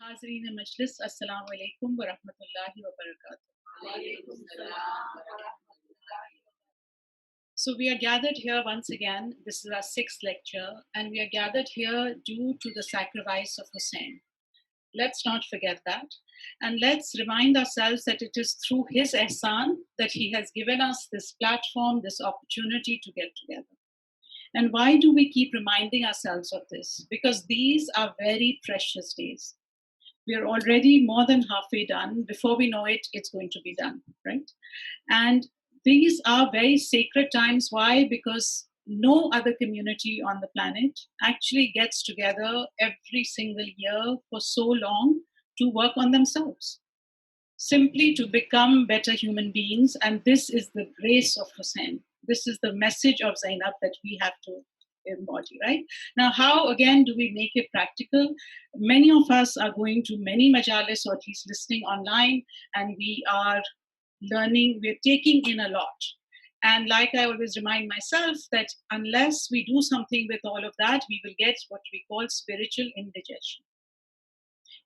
Hazreen Majlis, Assalamu alaikum wa rahmatullahi wa barakatuh. So we are gathered here once again. This is our sixth lecture, and we are gathered here due to the sacrifice of Hussein. Let's not forget that. And let's remind ourselves that it is through his ihsan that he has given us this platform, this opportunity to get together. And why do we keep reminding ourselves of this? Because these are very precious days. We are already more than halfway done. Before we know it, it's going to be done, right? And these are very sacred times. Why? Because no other community on the planet actually gets together every single year for so long to work on themselves, simply to become better human beings. And this is the grace of Hussein. This is the message of Zainab that we have to embody, right? Now, how again do we make it practical? Many of us are going to many majalis, or at least listening online, and we are learning, we're taking in a lot. And like I always remind myself, that unless we do something with all of that, we will get what we call spiritual indigestion.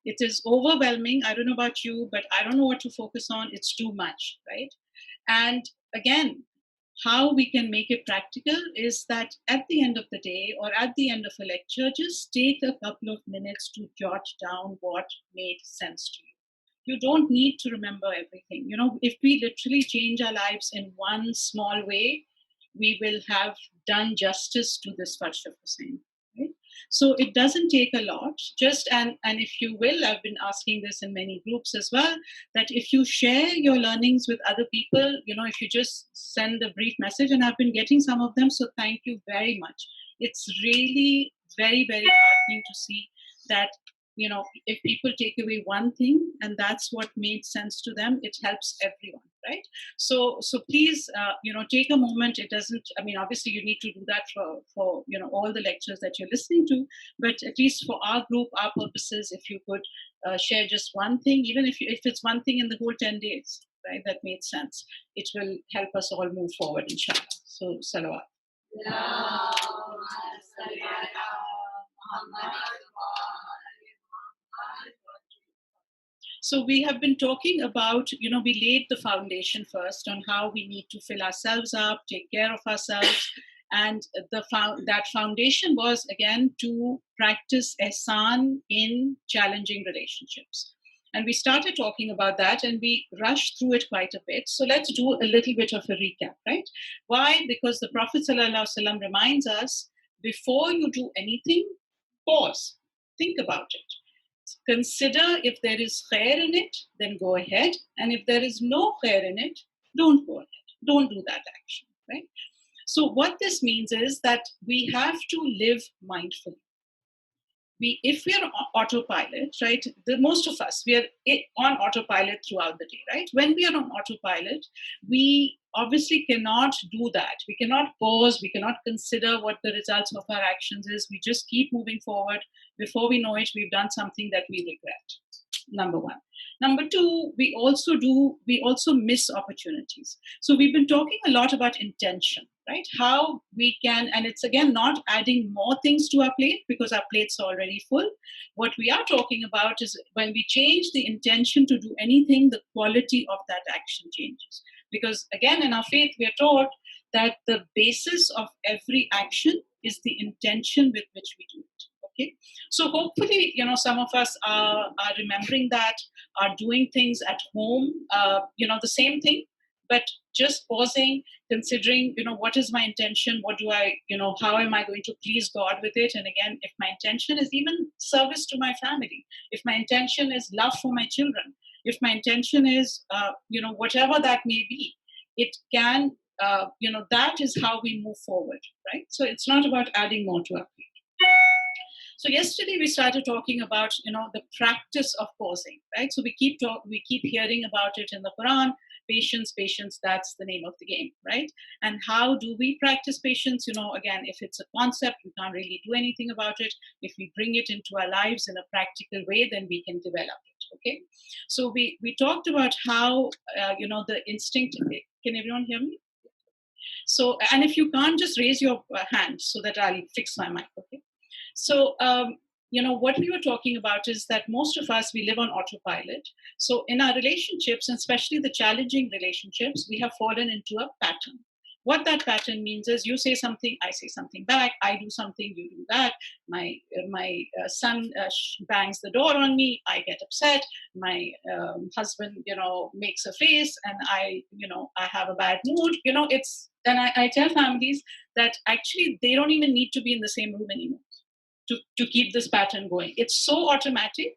It is overwhelming. I don't know about you, but I don't know what to focus on. It's too much, right? And again, how we can make it practical is that at the end of the day or at the end of a lecture, just take a couple of minutes to jot down what made sense to you. You don't need to remember everything. You know, if we literally change our lives in one small way, we will have done justice to this Farsh of Hussein. Right? So it doesn't take a lot. Just and if you will, I've been asking this in many groups as well, that if you share your learnings with other people, you know, if you just send a brief message, and I've been getting some of them, so thank you very much. It's really very, very heartening to see that, you know, if people take away one thing and that's what made sense to them, it helps everyone, right? So please, you know, take a moment. It doesn't, I mean, obviously you need to do that for you know, all the lectures that you're listening to, but at least for our group, our purposes, if you could share just one thing, even if it's one thing in the whole 10 days, right, that made sense, it will help us all move forward, inshallah. So salawat. So we have been talking about, you know, we laid the foundation first on how we need to fill ourselves up, take care of ourselves. And that foundation was, again, to practice ihsan in challenging relationships. And we started talking about that and we rushed through it quite a bit. So let's do a little bit of a recap, right? Why? Because the Prophet ﷺ reminds us, before you do anything, pause, think about it. Consider if there is khair in it, then go ahead. And if there is no khair in it, don't go ahead. Don't do that action, right? So what this means is that we have to live mindfully. If we are on autopilot, right, most of us, we are on autopilot throughout the day, right? When we are on autopilot, we obviously cannot do that. We cannot pause. We cannot consider what the results of our actions is. We just keep moving forward. Before we know it, we've done something that we regret. Number one. Number two, we also miss opportunities. So we've been talking a lot about intention, right? How we can, and it's again not adding more things to our plate because our plate's already full. What we are talking about is when we change the intention to do anything, the quality of that action changes. Because again, in our faith, we are taught that the basis of every action is the intention with which we do it. Okay, so hopefully, you know, some of us are remembering that, are doing things at home, you know, the same thing, but just pausing, considering, you know, what is my intention? What do I, you know, how am I going to please God with it? And again, if my intention is even service to my family, if my intention is love for my children, if my intention is, you know, whatever that may be, it can, you know, that is how we move forward, right? So it's not about adding more to our plate. So yesterday we started talking about, you know, the practice of pausing, right? So we keep hearing about it in the Quran. Patience, that's the name of the game, right? And how do we practice patience? You know, again, if it's a concept, we can't really do anything about it. If we bring it into our lives in a practical way, then we can develop it, okay? So we talked about how, you know, the instinct, can everyone hear me? So, and if you can't, just raise your hand so that I'll fix my mic, okay? So what we were talking about is that most of us, we live on autopilot. So in our relationships, and especially the challenging relationships, we have fallen into a pattern. What that pattern means is you say something, I say something back, I do something, you do that. My son bangs the door on me, I get upset. My husband, makes a face, and I have a bad mood. I tell families that actually they don't even need to be in the same room anymore to keep this pattern going. It's so automatic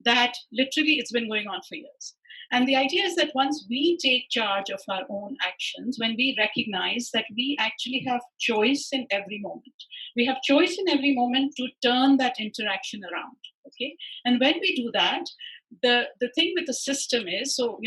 that literally it's been going on for years. And the idea is that once we take charge of our own actions, when we recognize that we actually have choice in every moment, we have choice in every moment to turn that interaction around. Okay. And when we do that, the thing with the system is, so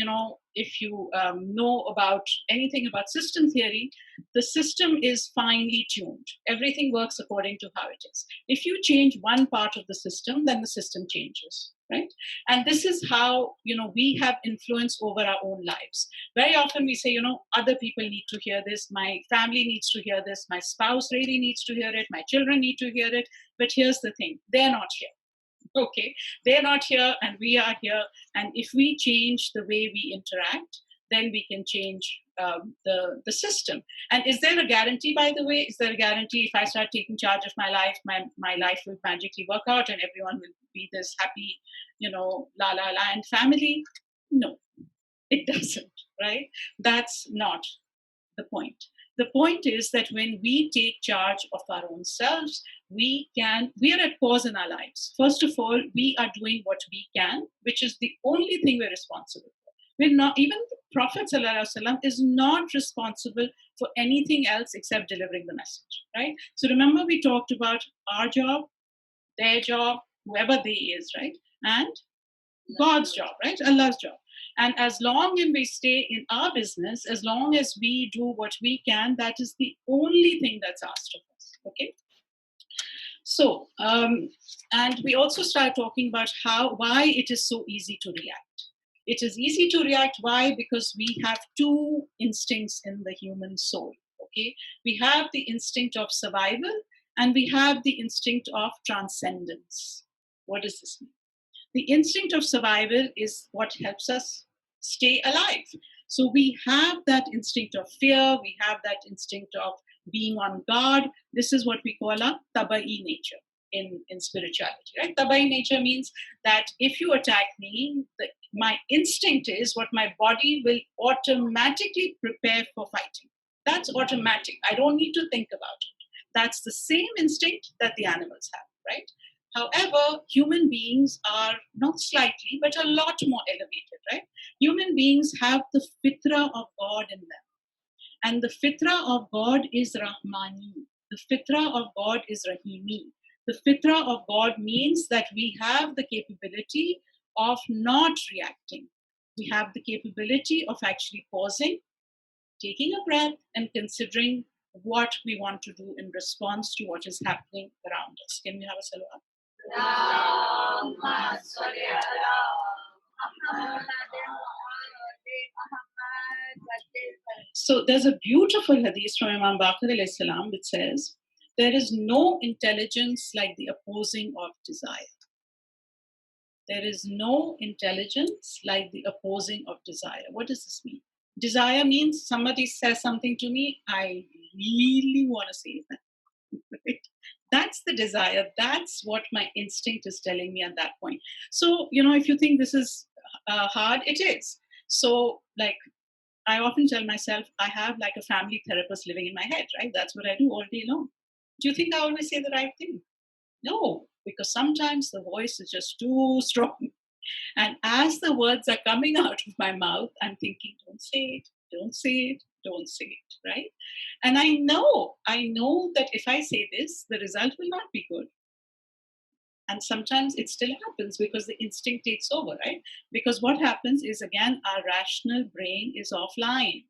if you know about anything about system theory, the system is finely tuned. Everything works according to how it is. If you change one part of the system, then the system changes, right? And this is how we have influence over our own lives. Very often we say, other people need to hear this, my family needs to hear this, my spouse really needs to hear it, my children need to hear it. But here's the thing, they're not here. Okay, they're not here and we are here. And if we change the way we interact, then we can change the system. And is there a guarantee, by the way? Is there a guarantee if I start taking charge of my life, my life will magically work out and everyone will be this happy, la la la and family? No, it doesn't, right? That's not the point. The point is that when we take charge of our own selves, we are at pause in our lives. First of all, we are doing what we can, which is the only thing we're responsible for. We're not, even the Prophet ﷺ is not responsible for anything else except delivering the message, right? So remember, we talked about our job, their job, whoever they is, right? And God's job, right? Allah's job. And as long as we stay in our business, as long as we do what we can, that is the only thing that's asked of us. Okay. So, and we also start talking about why it is so easy to react. It is easy to react. Why? Because we have two instincts in the human soul. Okay. We have the instinct of survival and we have the instinct of transcendence. What does this mean? The instinct of survival is what helps us stay alive. So we have that instinct of fear, we have that instinct of being on guard. This is what we call a tabai nature in spirituality, right? Tabai nature means that if you attack me, my instinct is what my body will automatically prepare for fighting. That's automatic. I don't need to think about it. That's the same instinct that the animals have, right? However, human beings are not slightly, but a lot more elevated, right? Human beings have the fitra of God in them. And the fitra of God is Rahmani. The fitra of God is Rahimi. The fitra of God means that we have the capability of not reacting. We have the capability of actually pausing, taking a breath, and considering what we want to do in response to what is happening around us. Can we have a salawat? So there's a beautiful hadith from Imam Baqir alayhi salam which says, there is no intelligence like the opposing of desire. There is no intelligence like the opposing of desire. What does this mean? Desire means somebody says something to me, I really want to say that. Right? That's the desire. That's what my instinct is telling me at that point. So, if you think this is hard, it is. So, like, I often tell myself, I have like a family therapist living in my head, right? That's what I do all day long. Do you think I always say the right thing? No, because sometimes the voice is just too strong. And as the words are coming out of my mouth, I'm thinking, don't say it, don't say it, don't say it, right? And I know that if I say this, the result will not be good. And sometimes it still happens because the instinct takes over, right? Because what happens is, again, our rational brain is offline.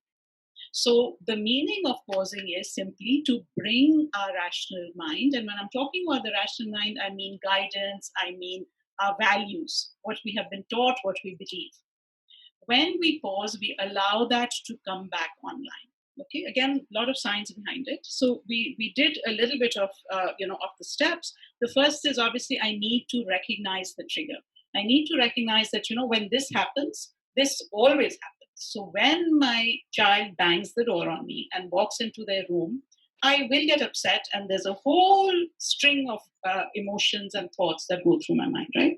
So the meaning of pausing is simply to bring our rational mind. And when I'm talking about the rational mind, I mean guidance, I mean our values, what we have been taught, what we believe. When we pause, we allow that to come back online. Okay, again, a lot of science behind it. So we did a little bit of of the steps. The first is obviously I need to recognize the trigger. I need to recognize that when this happens, this always happens. So when my child bangs the door on me and walks into their room, I will get upset, and there's a whole string of emotions and thoughts that go through my mind, right?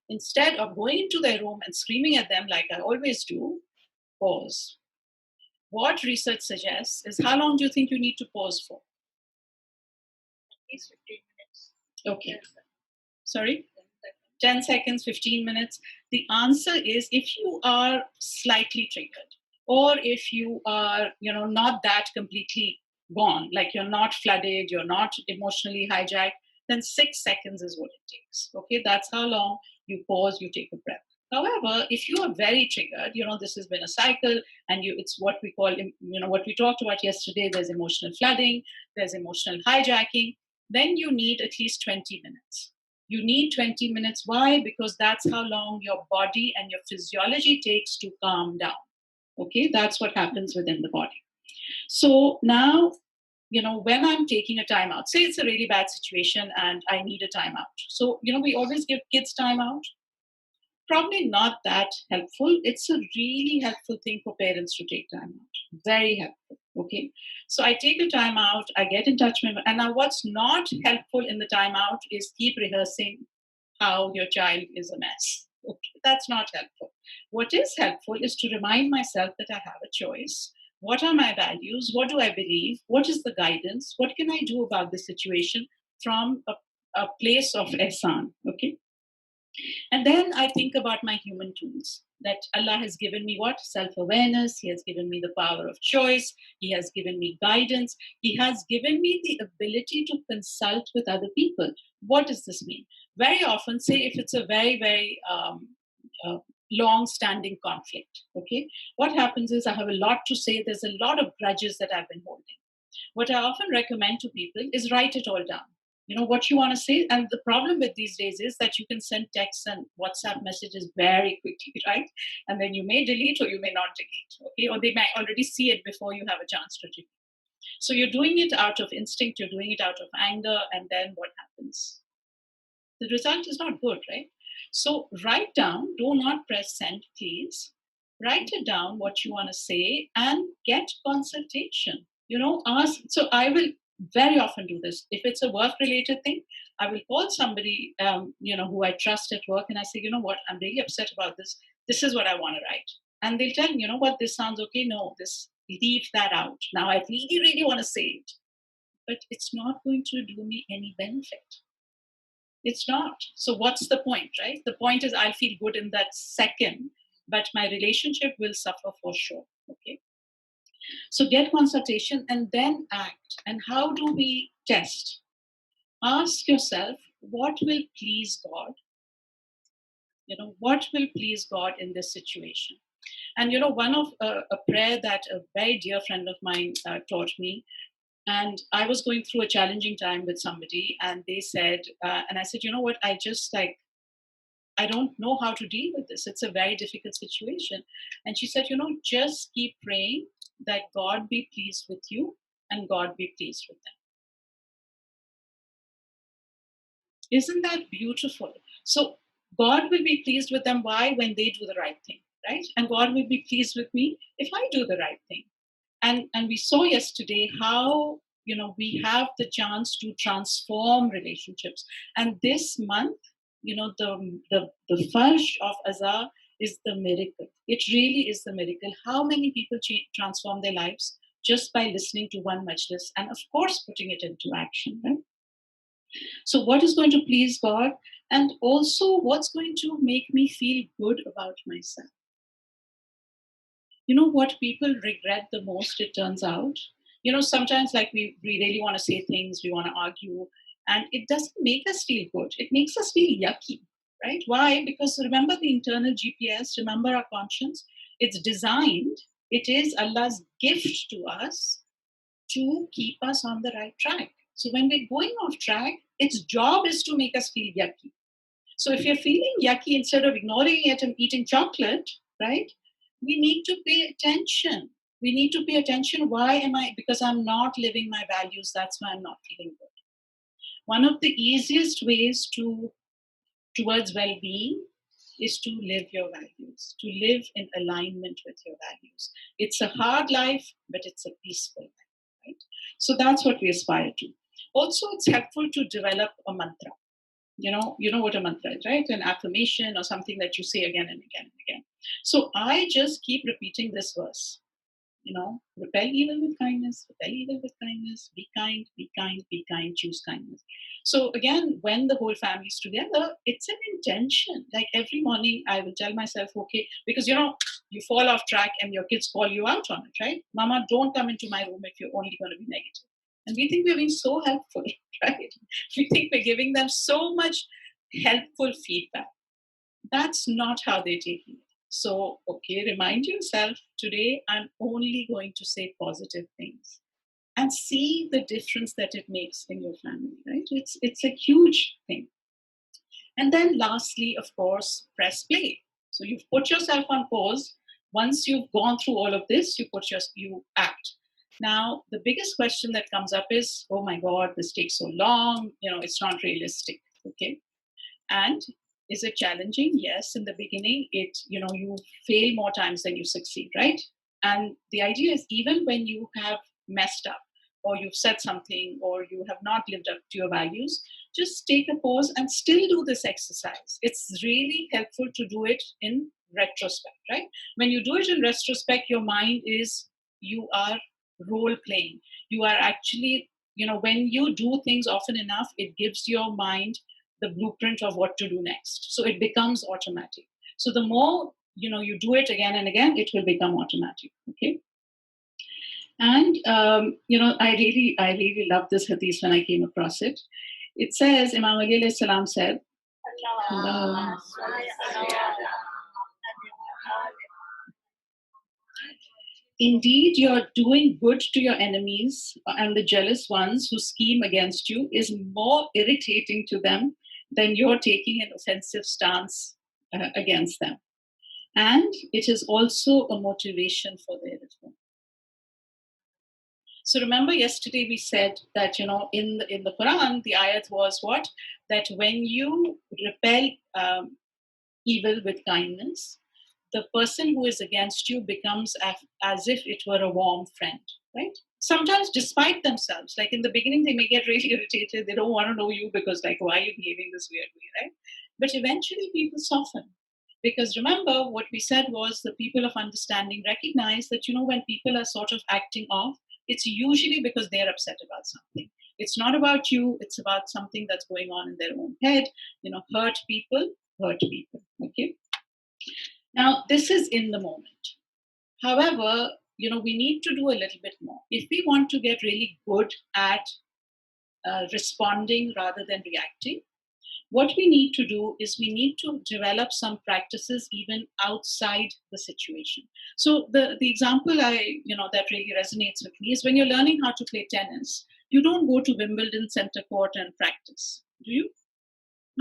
Instead of going into their room and screaming at them like I always do, pause. What research suggests is, how long do you think you need to pause for? At least 15 minutes. Okay. Sorry? 10 seconds, 15 minutes. The answer is, if you are slightly triggered, or if you are, not that completely gone, like you're not flooded, you're not emotionally hijacked, then 6 seconds is what it takes. Okay, that's how long you pause, you take a breath. However, if you are very triggered, this has been a cycle, and it's what we call, what we talked about yesterday, there's emotional flooding, there's emotional hijacking, then you need at least 20 minutes. You need 20 minutes. Why? Because that's how long your body and your physiology takes to calm down. Okay, that's what happens within the body. So now, when I'm taking a timeout, say it's a really bad situation and I need a timeout. So, we always give kids timeout. Probably not that helpful. It's a really helpful thing for parents to take time out. Very helpful. Okay. So I take the time out, I get in touch with, and now what's not helpful in the time out is keep rehearsing how your child is a mess. Okay. That's not helpful. What is helpful is to remind myself that I have a choice. What are my values? What do I believe? What is the guidance? What can I do about this situation from a place of ihsan? Okay. And then I think about my human tools, that Allah has given me what? Self-awareness. He has given me the power of choice. He has given me guidance. He has given me the ability to consult with other people. What does this mean? Very often, say if it's a very, very long-standing conflict, okay, what happens is I have a lot to say. There's a lot of grudges that I've been holding. What I often recommend to people is write it all down. What you want to say. And the problem with these days is that you can send texts and WhatsApp messages very quickly, right? And then you may delete or you may not delete, okay? Or they might already see it before you have a chance to delete. So you're doing it out of instinct, you're doing it out of anger, and then what happens? The result is not good, right? So write down, do not press send, please. Write it down what you want to say and get consultation. Ask. So I will very often do this. If it's a work-related thing, I will call somebody, who I trust at work, and I say, what, I'm really upset about this. This is what I want to write. And they'll tell me, what, this sounds okay. No, leave that out. Now I really, really want to say it. But it's not going to do me any benefit. It's not. So what's the point, right? The point is I'll feel good in that second, but my relationship will suffer for sure. Okay. So get consultation and then act. And how do we test? Ask yourself, what will please God? What will please God in this situation? And one of a prayer that a very dear friend of mine taught me, and I was going through a challenging time with somebody, and they said, and I said, what? I don't know how to deal with this. It's a very difficult situation. And she said, just keep praying that God be pleased with you and God be pleased with them. Isn't that beautiful? So God will be pleased with them. Why? When they do the right thing, right? And God will be pleased with me if I do the right thing. And we saw yesterday how, we have the chance to transform relationships. And this month, the Farsh of Azar is the miracle. It really is the miracle. How many people transform their lives just by listening to one majlis and, of course, putting it into action, right? So what is going to please God? And also what's going to make me feel good about myself? What people regret the most, it turns out? Sometimes like we really want to say things, we want to argue, and it doesn't make us feel good. It makes us feel yucky, right? Why? Because remember the internal GPS, remember our conscience? It's designed, it is Allah's gift to us to keep us on the right track. So when we're going off track, its job is to make us feel yucky. So if you're feeling yucky, instead of ignoring it and eating chocolate, right, we need to pay attention. We need to pay attention. Why am I? Because I'm not living my values. That's why I'm not feeling good. One of the easiest ways towards well-being is to live your values, to live in alignment with your values. It's a hard life, but it's a peaceful life, right? So that's what we aspire to. Also, it's helpful to develop a mantra. You know what a mantra is, right? An affirmation or something that you say again and again and again. So I just keep repeating this verse. Repel evil with kindness, repel evil with kindness, be kind, be kind, be kind, choose kindness. So again, when the whole family is together, it's an intention. Like every morning, I will tell myself, okay, because you fall off track and your kids call you out on it, right? Mama, don't come into my room if you're only going to be negative. And we think we're being so helpful, right? We think we're giving them so much helpful feedback. That's not how they're taking it. So, okay, remind yourself today I'm only going to say positive things and see the difference that it makes in your family, right? It's a huge thing. And then lastly, of course, press play. So you've put yourself on pause. Once you've gone through all of this, you act. Now, the biggest question that comes up is, oh my God, this takes so long. It's not realistic. Okay. And is it challenging? Yes, in the beginning, you fail more times than you succeed, right? And the idea is even when you have messed up or you've said something or you have not lived up to your values, just take a pause and still do this exercise. It's really helpful to do it in retrospect, right? When you do it in retrospect, your mind you are role playing. You are actually, when you do things often enough, it gives your mind the blueprint of what to do next. So it becomes automatic. So the more you do it again and again, it will become automatic. Okay. And I really love this hadith when I came across it. It says Imam Ali alayhi salam said, Allah. Indeed, you're doing good to your enemies and the jealous ones who scheme against you is more irritating to them than you're taking an offensive stance against them. And it is also a motivation for their reform. So remember yesterday we said that, in the Quran, the ayat was what? That when you repel evil with kindness, the person who is against you becomes as if it were a warm friend, right? Sometimes despite themselves, like in the beginning, they may get really irritated. They don't want to know you because like, why are you behaving this weird way, right? But eventually people soften. Because remember, what we said was the people of understanding recognize that, when people are sort of acting off, it's usually because they're upset about something. It's not about you, it's about something that's going on in their own head. Hurt people, okay? Now, this is in the moment. However, we need to do a little bit more. If we want to get really good at responding rather than reacting, what we need to do is we need to develop some practices even outside the situation. So the example that really resonates with me is when you're learning how to play tennis, you don't go to Wimbledon center court and practice, do you?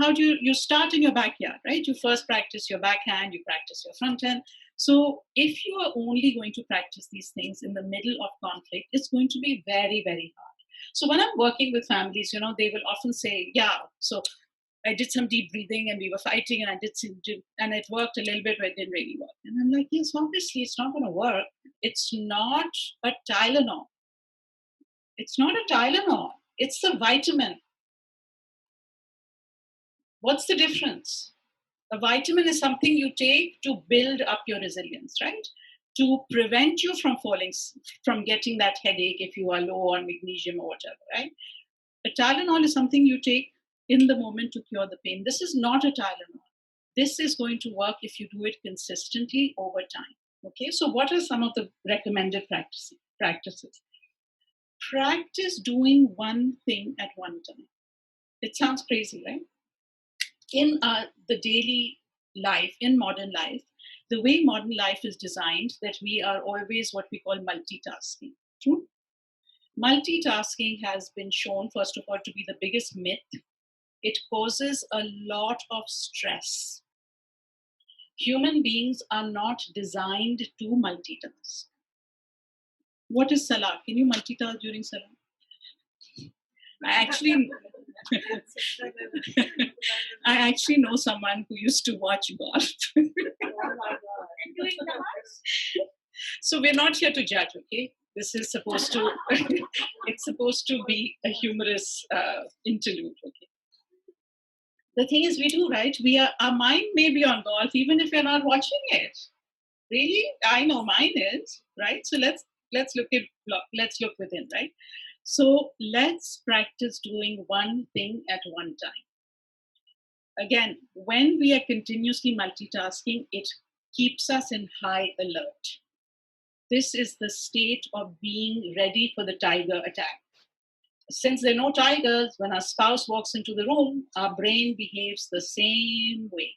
How do you start in your backyard, right? You first practice your backhand, you practice your front hand. So if you are only going to practice these things in the middle of conflict, it's going to be very, very hard. So when I'm working with families, they will often say, yeah, so I did some deep breathing and we were fighting and and it worked a little bit, but it didn't really work. And I'm like, yes, obviously it's not going to work. It's not a Tylenol. It's not a Tylenol. It's a vitamin. What's the difference? A vitamin is something you take to build up your resilience, right? To prevent you from getting that headache if you are low on magnesium or whatever, right? A Tylenol is something you take in the moment to cure the pain. This is not a Tylenol. This is going to work if you do it consistently over time. Okay, so what are some of the recommended practices? Practice doing one thing at one time. It sounds crazy, right? In the daily life, in modern life, the way modern life is designed, that we are always what we call multitasking. True? Multitasking has been shown, first of all, to be the biggest myth. It causes a lot of stress. Human beings are not designed to multitask. What is Salah? Can you multitask during Salah? I actually know someone who used to watch golf. So we're not here to judge, okay? This is supposed to, it's supposed to be a humorous interlude, okay? The thing is, we do, right? Our mind may be on golf even if we're not watching it. Really, I know mine is, right? So let's look within, right? So let's practice doing one thing at one time. Again, when we are continuously multitasking, it keeps us in high alert. This is the state of being ready for the tiger attack. Since there are no tigers, when our spouse walks into the room, our brain behaves the same way.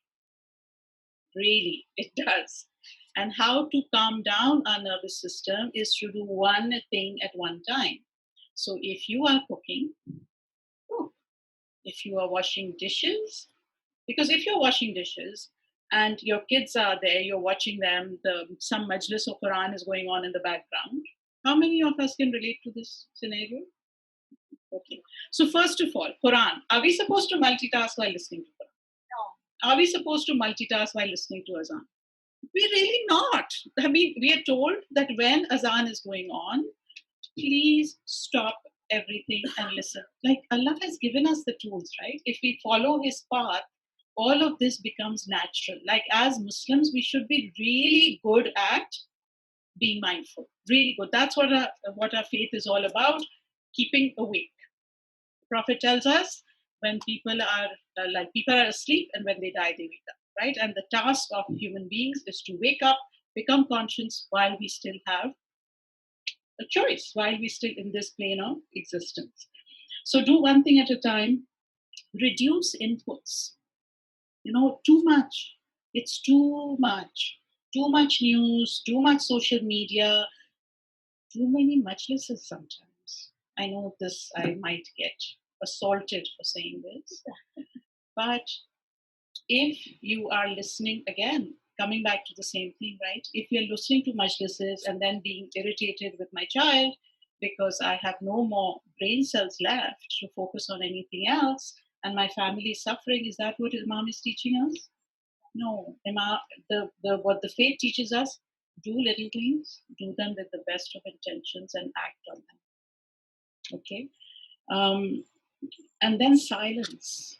Really, it does. And how to calm down our nervous system is to do one thing at one time. So if you are cooking, cook. If you are washing dishes, because if you're washing dishes and your kids are there, you're watching them, some majlis or Quran is going on in the background. How many of us can relate to this scenario? Okay. So first of all, Quran. Are we supposed to multitask while listening to Quran? No. Are we supposed to multitask while listening to Azan? We're really not. I mean, we are told that when Azan is going on, please stop everything and listen. Like Allah has given us the tools, right? If we follow His path, all of this becomes natural. Like as Muslims, we should be really good at being mindful. Really good. That's what our faith is all about, keeping awake. The Prophet tells us when people are asleep and when they die, they wake up, right? And the task of human beings is to wake up, become conscious while we still have a choice, while we're still in this plane of existence. So do one thing at a time, reduce inputs. Too much. It's too much. Too much news, too much social media, too many majlises sometimes. I know this, I might get assaulted for saying this. But if you are listening, again, coming back to the same thing, right? If you're listening to majlises and then being irritated with my child because I have no more brain cells left to focus on anything else and my family is suffering, is that what Imam is teaching us? No. What the faith teaches us, do little things, do them with the best of intentions and act on them. Okay? And then silence.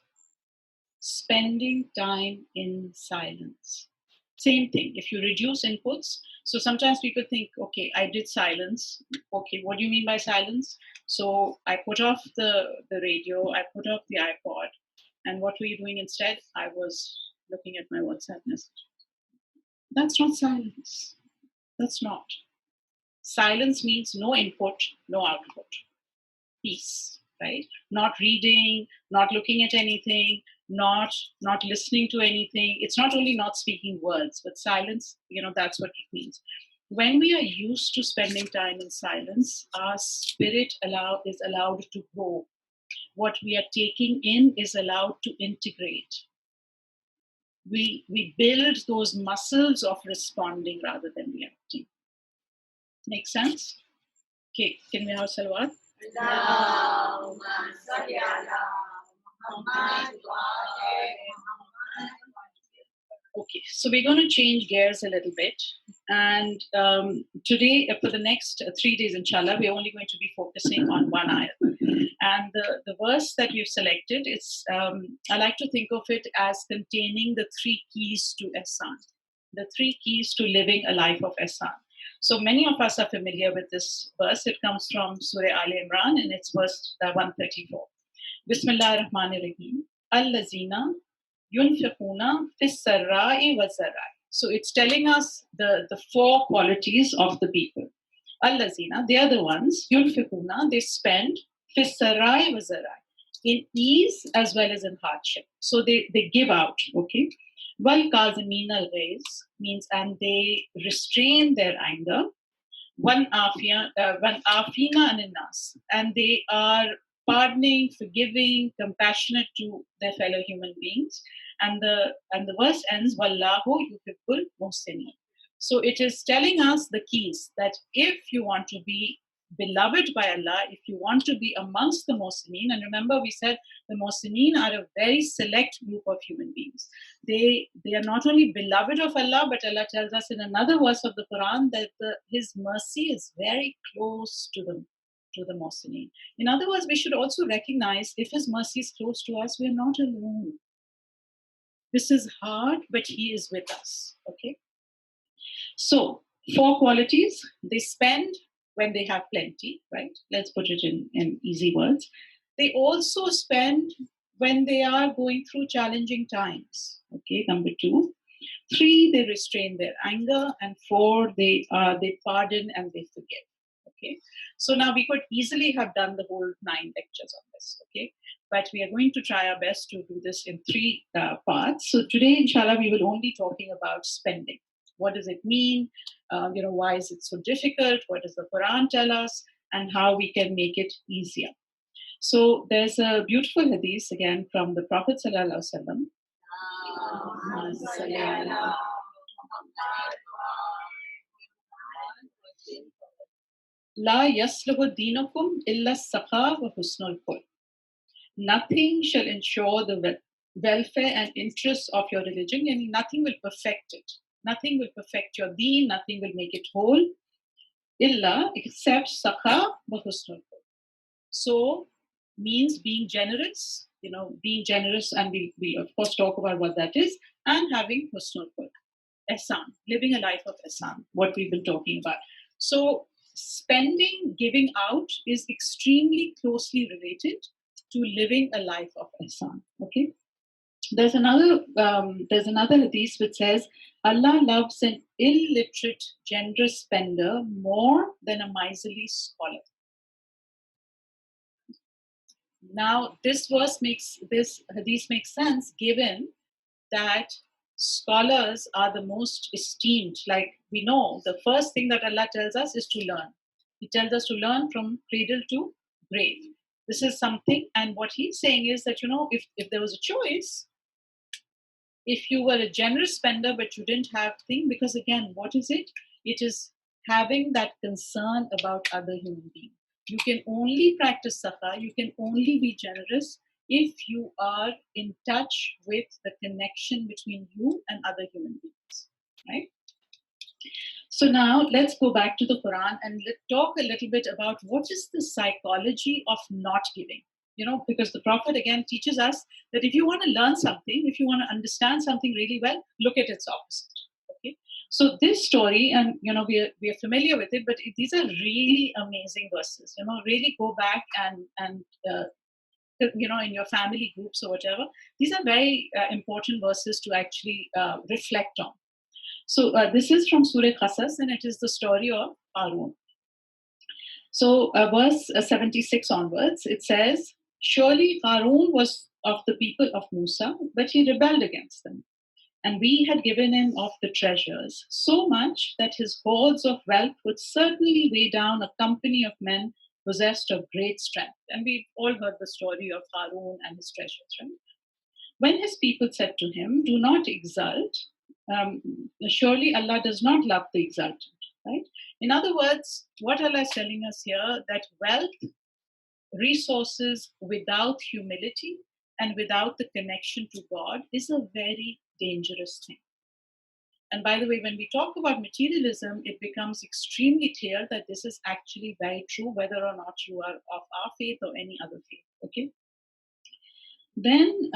Spending time in silence. Same thing. If you reduce inputs, so sometimes people think, okay, I did silence. Okay, what do you mean by silence? So I put off the radio, I put off the iPod, and what were you doing instead? I was looking at my WhatsApp message. That's not silence. That's not. Silence means no input, no output. Peace, right? Not reading, not looking at anything, not listening to anything. It's not only not speaking words, but silence, that's what it means. When we are used to spending time in silence, our spirit is allowed to grow. What we are taking in is allowed to integrate. We build those muscles of responding rather than reacting. Make sense? Okay, can we have salawat? Okay, so we're going to change gears a little bit. And today, for the next 3 days, inshallah, we're only going to be focusing on one ayah. And the verse that we've selected, I like to think of it as containing the 3 keys to Ihsan, the 3 keys to living a life of Ihsan. So many of us are familiar with this verse. It comes from Surah Al Imran and it's verse 134. Bismillah ar-Rahman ar-Rahim. Allazina yunfiquna fis sarra'i wa zarra'i. So it's telling us the 4 qualities of the people. Allazina, they are the ones, yunfiquna, they spend fis sarra'i wa zarra'i, in ease as well as in hardship. So they give out, okay? Wal kazimin al ghaiz means, and they restrain their anger. One afina anin nas, and they are pardoning, forgiving, compassionate to their fellow human beings. And the verse ends, Wallahu yuhibbul muhsinin. So it is telling us the keys that if you want to be beloved by Allah, if you want to be amongst the Mohsineen, and remember we said the Mohsineen are a very select group of human beings. They are not only beloved of Allah, but Allah tells us in another verse of the Quran that His mercy is very close to the Mohsineen. In other words, we should also recognize if His mercy is close to us, we are not alone. This is hard, but He is with us. Okay. So, 4 qualities. They spend when they have plenty, right? Let's put it in easy words. They also spend when they are going through challenging times. Okay, number 2. 3, they restrain their anger. And 4, they pardon and they forgive. Okay, so now we could easily have done the whole 9 lectures on this. Okay, but we are going to try our best to do this in 3 parts. So today, inshallah, we will only be talking about spending. What does it mean? Why is it so difficult? What does the Quran tell us? And how we can make it easier. So there's a beautiful hadith again from the Prophet Sallallahu Alaihi Wasallam. La yasluhu dinakum illa as-saqa wa husnul khulq. Nothing shall ensure the welfare and interests of your religion, and nothing will perfect it. Nothing will perfect your deen, nothing will make it whole, illa, except saqa wa husnul khulq. So, means being generous, being generous, and we of course talk about what that is, and having husnul khulq, ihsan, living a life of ihsan, what we've been talking about. So, spending, giving out is extremely closely related to living a life of ihsan. Okay. There's another hadith which says Allah loves an illiterate, generous spender more than a miserly scholar. Now, this hadith makes sense given that scholars are the most esteemed. Like we know, the first thing that Allah tells us is to learn. He tells us to learn from cradle to grave. This is something, and what he's saying is that, if there was a choice, if you were a generous spender but you didn't have thing, because again, what is it? It is having that concern about other human beings. You can only practice saqa, you can only be generous if you are in touch with the connection between you and other human beings, right? So now let's go back to the Quran and let's talk a little bit about what is the psychology of not giving. Because the Prophet again teaches us that if you want to learn something, if you want to understand something really well, look at its opposite. Okay. So this story, and we are familiar with it, but these are really amazing verses. Really go back and in your family groups or whatever. These are very important verses to actually reflect on. So this is from Surah Qasas, and it is the story of Harun. So verse 76 onwards, it says, surely Harun was of the people of Musa, but he rebelled against them. And we had given him of the treasures so much that his hoards of wealth would certainly weigh down a company of men possessed of great strength. And we've all heard the story of Harun and his treasures, right? When his people said to him, do not exult, surely Allah does not love the exultant, right? In other words, what Allah is telling us here, that wealth, resources without humility and without the connection to God is a very dangerous thing. And by the way, when we talk about materialism, it becomes extremely clear that this is actually very true, whether or not you are of our faith or any other faith. Okay. Then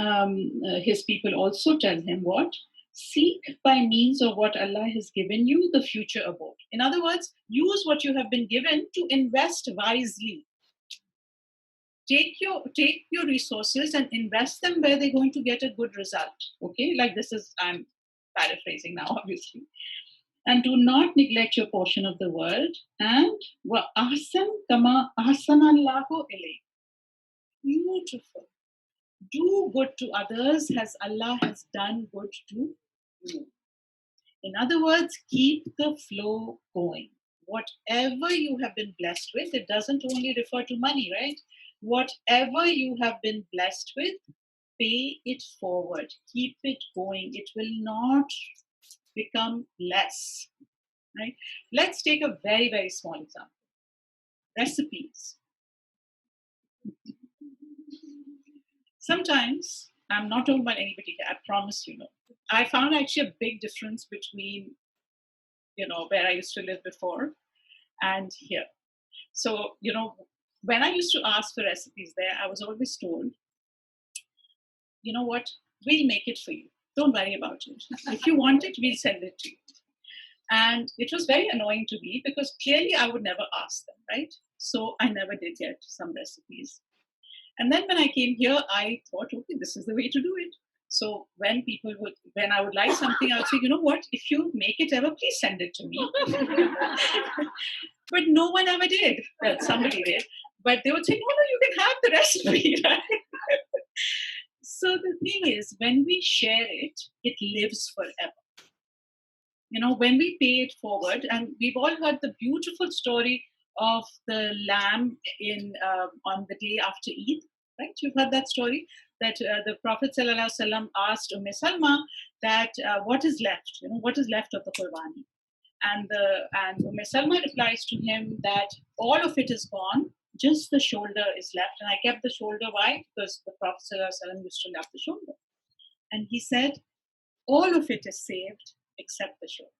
his people also tell him what? Seek by means of what Allah has given you the future abode. In other words, use what you have been given to invest wisely. Take your resources and invest them where they're going to get a good result. Okay, like this is, I'm paraphrasing now, obviously. And do not neglect your portion of the world. And wa ahsan kama ahsanallahu ilayk. Beautiful. Do good to others as Allah has done good to you. In other words, keep the flow going. Whatever you have been blessed with, it doesn't only refer to money, right? Whatever you have been blessed with, pay it forward. Keep it going. It will not become less. right? Let's take a very, very small example. Recipes. Sometimes, I'm not talking about anybody here, I promise you know. I found actually a big difference between, where I used to live before and here. So, when I used to ask for recipes there, I was always told, you know what, we'll make it for you. Don't worry about it. If you want it, we'll send it to you. And it was very annoying to me because clearly I would never ask them, right? So I never did get some recipes. And then when I came here, I thought, okay, this is the way to do it. So when I would like something, I would say, you know what, if you make it ever, please send it to me. But no one ever did. Well, somebody did. But they would say, no, no, you can have the recipe, right? So the thing is, when we share it, it lives forever. When we pay it forward, and we've all heard the beautiful story of the lamb on the day after Eid, right? You've heard that story that the Prophet ﷺ asked Salma that what is left, what is left of the Qurbani, and Salma replies to him that all of it is gone, just the shoulder is left, and I kept the shoulder. Why? Because the Prophet ﷺ used to love the shoulder, and he said all of it is saved except the shoulder.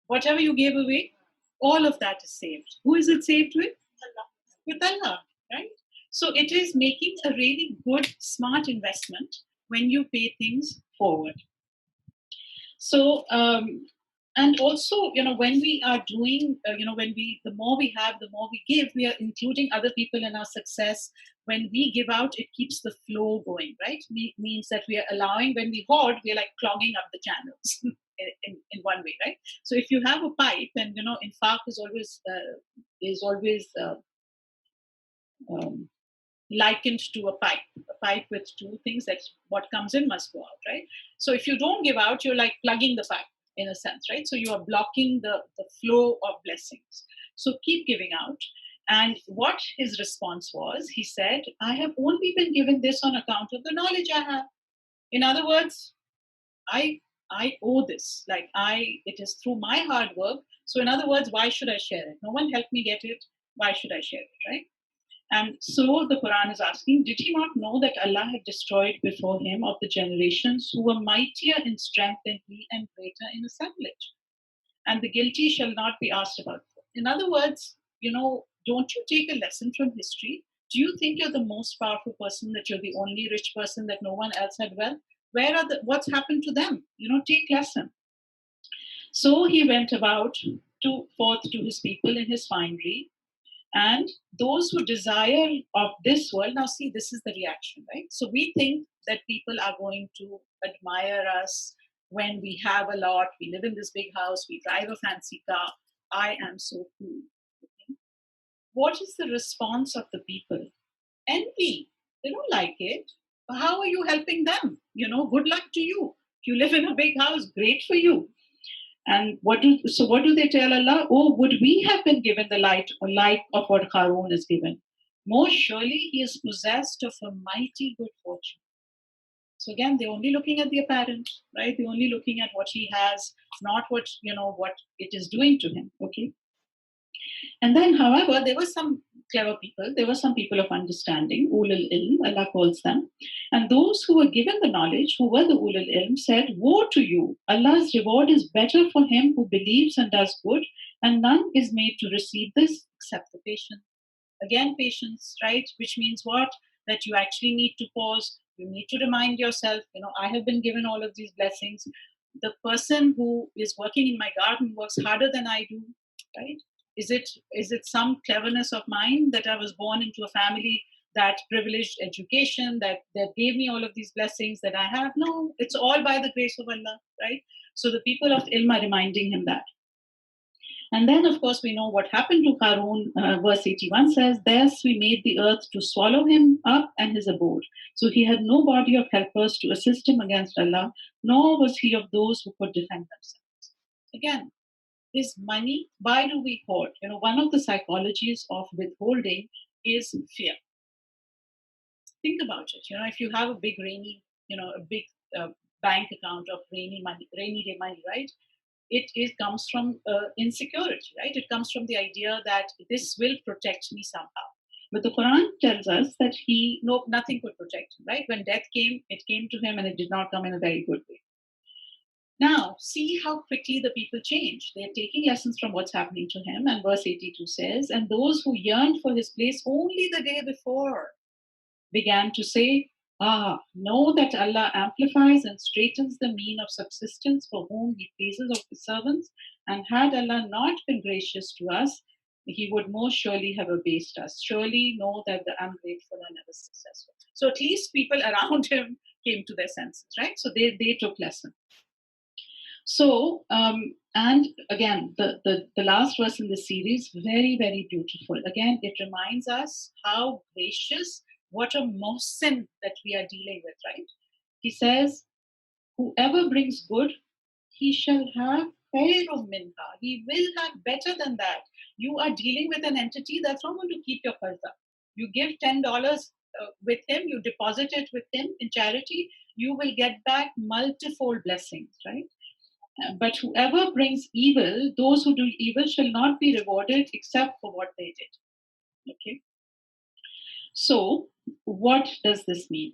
Whatever you gave away, all of that is saved. Who is it saved with? Allah. With Allah, right? So it is making a really good, smart investment when you pay things forward. So, and also, when we are doing, the more we have, the more we give, we are including other people in our success. When we give out, it keeps the flow going, right? Means that we are allowing, when we hoard, we are like clogging up the channels. In one way, right? So if you have a pipe, and infaq is always likened to a pipe with two things, that what comes in must go out, right? So if you don't give out, you're like plugging the pipe in a sense, right? So you are blocking the flow of blessings. So keep giving out. And what his response was, he said, I have only been given this on account of the knowledge I have. In other words, I owe this. It is through my hard work. So in other words, why should I share it? No one helped me get it. Why should I share it, right? And so the Quran is asking, did he not know that Allah had destroyed before him of the generations who were mightier in strength than he and greater in assemblage? And the guilty shall not be asked about. In other words, don't you take a lesson from history? Do you think you're the most powerful person, that you're the only rich person, that no one else had wealth? What's happened to them? Take lesson. So he went about forth to his people in his finery, and those who desire of this world. Now see, this is the reaction, right? So we think that people are going to admire us when we have a lot, we live in this big house, we drive a fancy car, I am so cool. Okay? What is the response of the people? Envy. They don't like it. How are you helping them? Good luck to you. If you live in a big house, great for you. And what do they tell Allah? Oh, would we have been given the light of what Qarun is given? Most surely he is possessed of a mighty good fortune. So again, they're only looking at the apparent, right? They're only looking at what he has, not what it is doing to him. Okay. And then, however, there were some clever people. There were some people of understanding, ulul ilm, Allah calls them. And those who were given the knowledge, who were the ulul ilm, said, woe to you! Allah's reward is better for him who believes and does good, and none is made to receive this except the patient. Again, patience, right? Which means what? That you actually need to pause. You need to remind yourself, I have been given all of these blessings. The person who is working in my garden works harder than I do, right? Is it some cleverness of mine that I was born into a family that privileged education, that gave me all of these blessings that I have? No, it's all by the grace of Allah, right? So the people of ilm are reminding him that. And then, of course, we know what happened to Qarun. Verse 81 says, thus we made the earth to swallow him up and his abode. So he had no body of helpers to assist him against Allah, nor was he of those who could defend themselves. Again, his money, why do we hoard? One of the psychologies of withholding is fear. Think about it. If you have a big rainy, a big bank account of rainy day money, right? it comes from insecurity, right? It comes from the idea that this will protect me somehow. But the Quran tells us that nothing could protect him, right? When death came, it came to him and it did not come in a very good way. Now, see how quickly the people change. They're taking lessons from what's happening to him. And verse 82 says, and those who yearned for his place only the day before began to say, know that Allah amplifies and straightens the mean of subsistence for whom He pleases of His servants, and had Allah not been gracious to us, He would most surely have abased us. Surely know that the ungrateful are never successful. So at least people around him came to their senses, right? So they took lesson. So, and again, the last verse in the series, very, very beautiful. Again, it reminds us how gracious, what a mohsin that we are dealing with, right? He says, whoever brings good, he shall have khairun minha. He will have better than that. You are dealing with an entity that's not going to keep your qarza. You give $10 with him, you deposit it with him in charity, you will get back multifold blessings, right? But whoever brings evil, those who do evil shall not be rewarded except for what they did. Okay. So, what does this mean?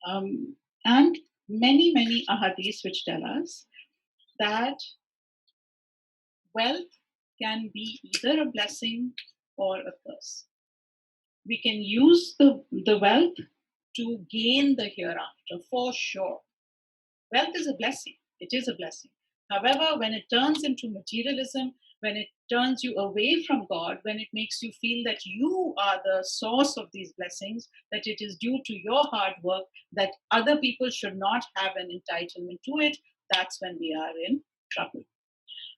And many, many ahadiths which tell us that wealth can be either a blessing or a curse. We can use the wealth to gain the hereafter for sure. Wealth is a blessing. It is a blessing. However, when it turns into materialism, when it turns you away from God, when it makes you feel that you are the source of these blessings, that it is due to your hard work, that other people should not have an entitlement to it, that's when we are in trouble.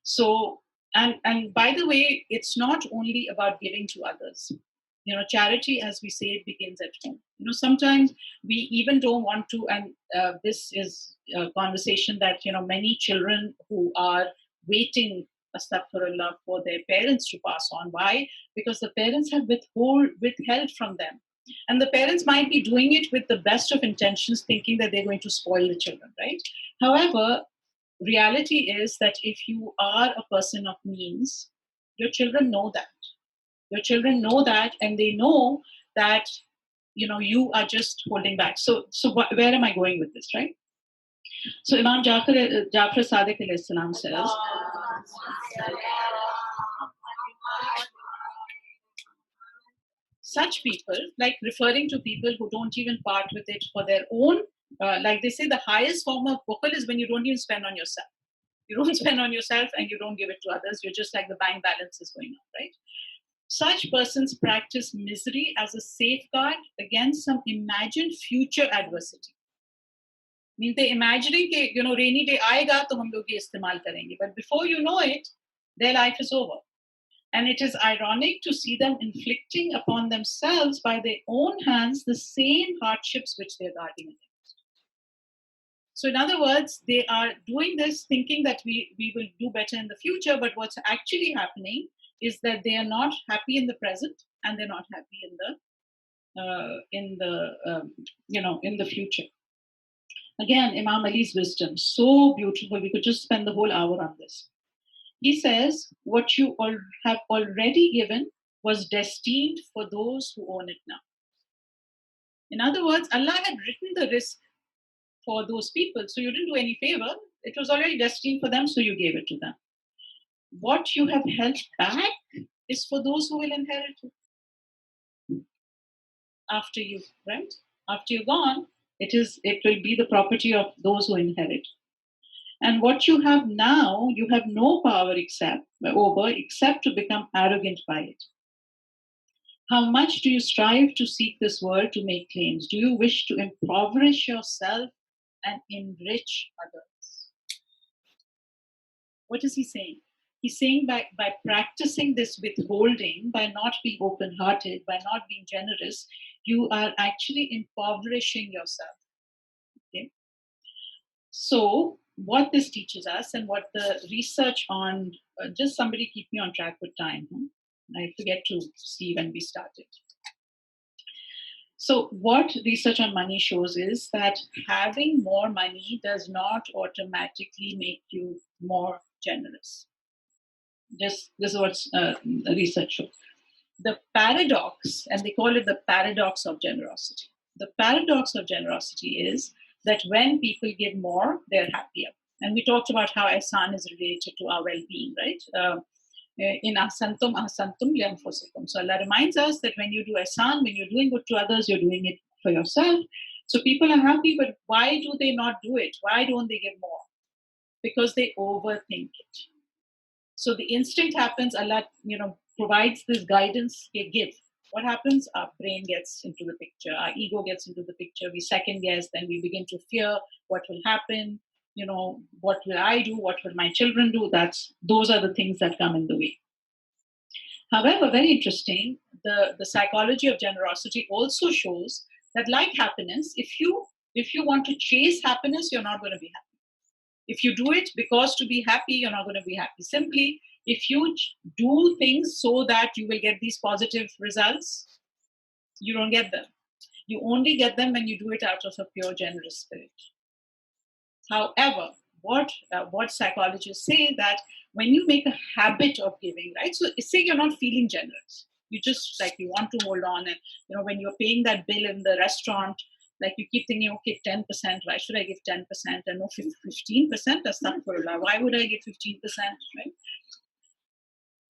So, and by the way, it's not only about giving to others. You know, charity, as we say, it begins at home. You know, sometimes we even don't want to, and this is a conversation that, you know, many children who are waiting, astaghfirullah, for their parents to pass on. Why? Because the parents have withheld from them. And the parents might be doing it with the best of intentions, thinking that they're going to spoil the children, right? However, reality is that if you are a person of means, your children know that. Your children know that, and they know that, you know, you are just holding back. So where am I going with this, right? So Imam Jafar Sadiq alayhi salam says, such people, like referring to people who don't even part with it for their own, like they say, the highest form of bukhl is when you don't even spend on yourself. You don't spend on yourself and you don't give it to others. You're just like the bank balance is going up, right? Such persons practice misery as a safeguard against some imagined future adversity. Means they're imagining that, you know, rainy day aayega to hum log ye istemal karenge. But before you know it, their life is over. And it is ironic to see them inflicting upon themselves by their own hands the same hardships which they're guarding against. So, in other words, they are doing this thinking that we will do better in the future, but what's actually happening is that they are not happy in the present and they're not happy in the future. Again, Imam Ali's wisdom, so beautiful. We could just spend the whole hour on this. He says, what you have already given was destined for those who own it now. In other words, Allah had written the risk for those people, so you didn't do any favor. It was already destined for them, so you gave it to them. What you have held back is for those who will inherit it after you, right? After you're gone, it will be the property of those who inherit. And what you have now, you have no power except to become arrogant by it. How much do you strive to seek this world to make claims? Do you wish to impoverish yourself and enrich others? What is he saying? He's saying by practicing this withholding, by not being open-hearted, by not being generous, you are actually impoverishing yourself. Okay? So what this teaches us, and what the research on, just somebody keep me on track with time. I forget to see when we started. So, what research on money shows is that having more money does not automatically make you more generous. Just this is what research shows. The paradox, and they call it the paradox of generosity. The paradox of generosity is that when people give more, they're happier. And we talked about how ihsan is related to our well-being, right? In ahsantum ahsantum lianfusikum. So Allah reminds us that when you do ihsan, when you're doing good to others, you're doing it for yourself. So people are happy, but why do they not do it? Why don't they give more? Because they overthink it. So the instinct happens, Allah, provides this guidance, give. What happens? Our brain gets into the picture, our ego gets into the picture, we second guess, then we begin to fear what will happen, what will I do, what will my children do? Those are the things that come in the way. However, very interesting, the psychology of generosity also shows that, like happiness, if you want to chase happiness, you're not going to be happy. If you do it because to be happy, you're not going to be happy. Simply, if you do things so that you will get these positive results, you don't get them. You only get them when you do it out of a pure generous spirit. However, what psychologists say that when you make a habit of giving, right? So say you're not feeling generous, you just like you want to hold on, and when you're paying that bill in the restaurant, like you keep thinking, okay, 10%, why should I give 10%? And no, 15%, that's not for Allah. Why would I give 15%, right?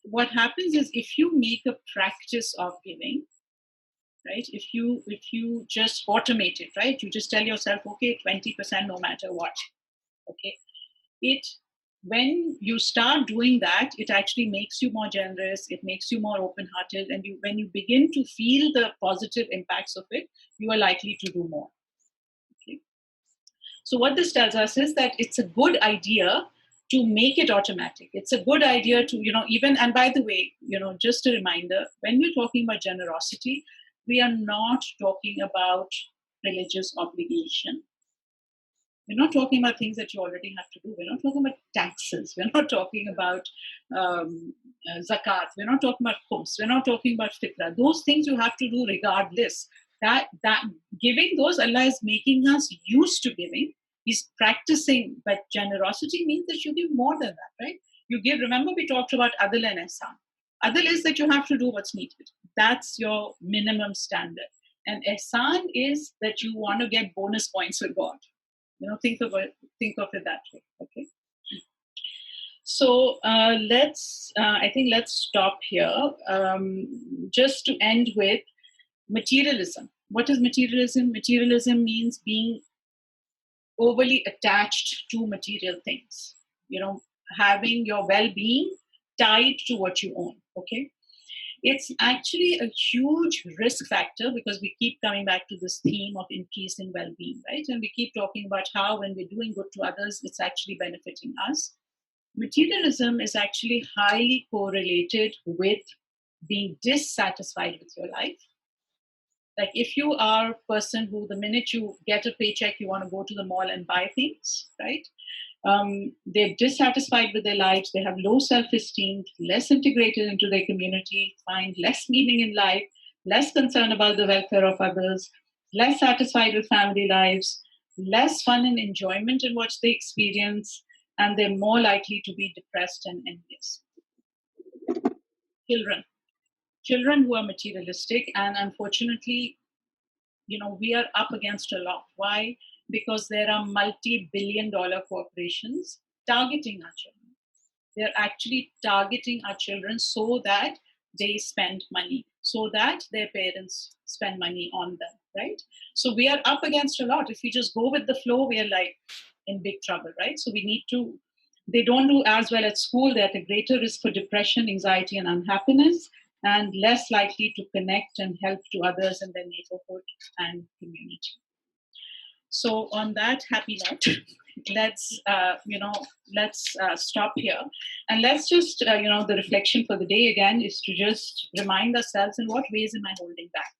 What happens is if you make a practice of giving, right? If you just automate it, right? You just tell yourself, okay, 20% no matter what. Okay. When you start doing that, it actually makes you more generous, it makes you more open-hearted, and when you begin to feel the positive impacts of it, you are likely to do more. Okay. So what this tells us is that it's a good idea to make it automatic. It's a good idea to, even, and by the way, just a reminder, when we're talking about generosity, we are not talking about religious obligation. We're not talking about things that you already have to do. We're not talking about taxes. We're not talking about zakat. We're not talking about khums. We're not talking about fitra. Those things you have to do regardless. That giving, those Allah is making us used to giving. He's practicing, but generosity means that you give more than that, right? You give. Remember, we talked about adl and ihsan. Adl is that you have to do what's needed. That's your minimum standard. And ihsan is that you want to get bonus points with God. Think of it that way. Okay. So let's stop here. Just to end with materialism. What is materialism? Materialism means being overly attached to material things. Having your well-being tied to what you own. Okay. It's actually a huge risk factor because we keep coming back to this theme of increasing well-being, right? And we keep talking about how when we're doing good to others, it's actually benefiting us. Materialism is actually highly correlated with being dissatisfied with your life. Like if you are a person who the minute you get a paycheck, you want to go to the mall and buy things, right? They're dissatisfied with their lives, they have low self-esteem, less integrated into their community, find less meaning in life, less concern about the welfare of others, less satisfied with family lives, less fun and enjoyment in what they experience, and they're more likely to be depressed and envious. Children who are materialistic, and unfortunately, we are up against a lot. Why? Because there are multi-billion-dollar corporations targeting our children. They're actually targeting our children so that they spend money, so that their parents spend money on them, right? So we are up against a lot. If we just go with the flow, we are like in big trouble, right? So we need to, they don't do as well at school, they're at a greater risk for depression, anxiety, and unhappiness, and less likely to connect and help to others in their neighborhood and community. So on that happy note, let's stop here, and let's just the reflection for the day again is to just remind ourselves, in what ways am I holding back?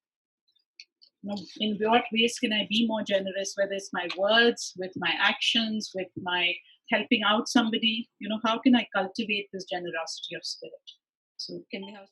In what ways can I be more generous, whether it's my words, with my actions, with my helping out somebody? How can I cultivate this generosity of spirit? So can we have